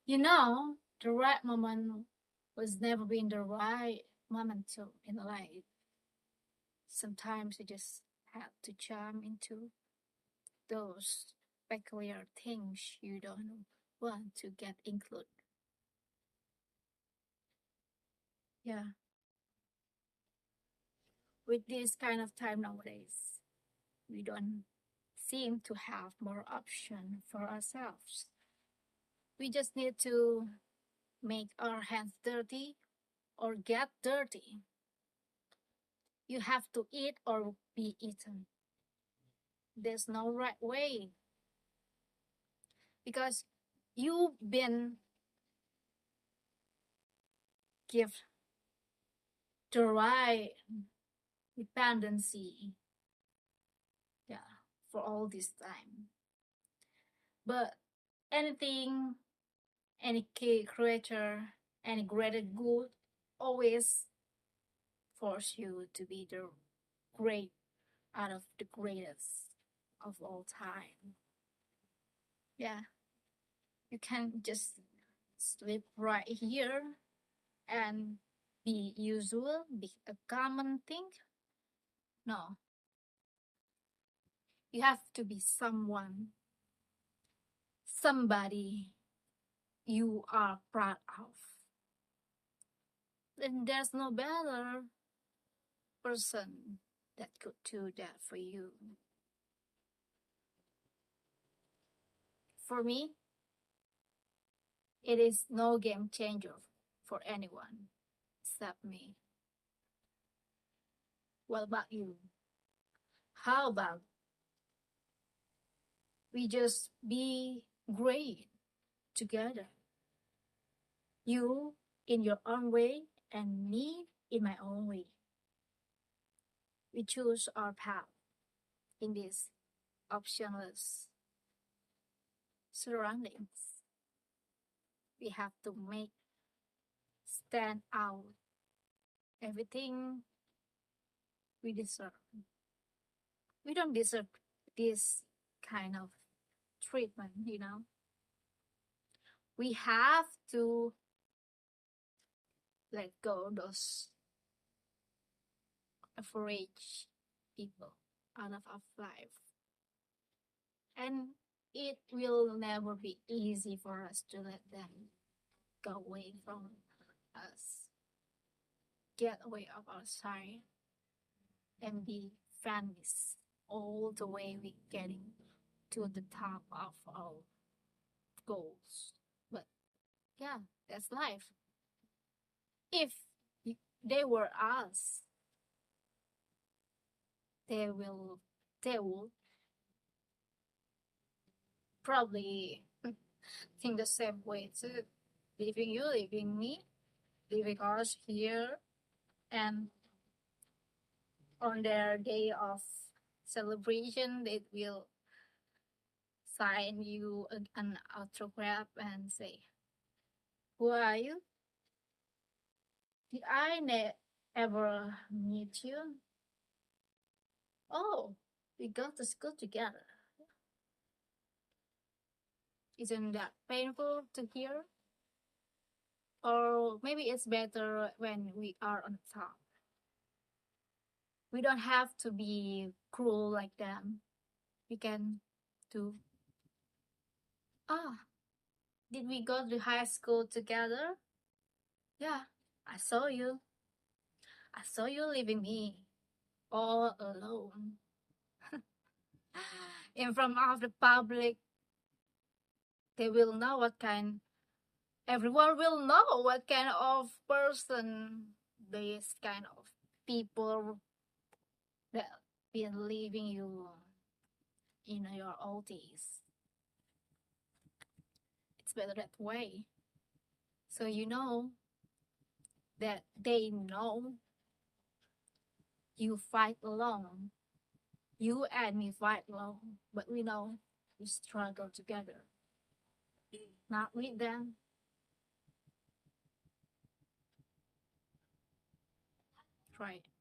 You know, the right moment was never been the right moment to in life. Sometimes you just have to jump into those peculiar things you don't want to get included. Yeah, with this kind of time nowadays, we don't seem to have more option for ourselves. We just need to make our hands dirty or get dirty. You have to eat or be eaten. There's no right way because you've been given the right dependency, yeah, for all this time. But anything, any creature, any greater good always force you to be the great out of the greatest of all time. Yeah, you can't just sleep right here and be usual, be a common thing. No, you have to be someone, somebody you are proud of. And there's no better person that could do that for you. For me, it is no game changer for anyone except me. What about you? How about we just be great together? You in your own way and me in my own way. We choose our path in these optionless surroundings. We have to make stand out everything we deserve. We don't deserve this kind of treatment. We have to let go those average people out of our life. And it will never be easy for us to let them go away from us, get away of our side, and be famous all the way we getting to the top of our goals. But yeah, that's life. If they were us, they will they will probably think the same way too. Leaving you, leaving me, leaving us here, and on their day of celebration, they will sign you an autograph and say, "Who are you? Did I ever meet you? Oh, we go to school together." Isn't that painful to hear? Or maybe it's better when we are on top. We don't have to be cruel like them. We can do, ah, did we go to high school together? Yeah, I saw you. I saw you leaving me all alone in front of the public. They will know what kind, everyone will know what kind of person this kind of people that been leaving you in your old days. It's better that way. So you know that they know you fight alone. You and me fight alone, but we know we struggle together. Not with them. Right.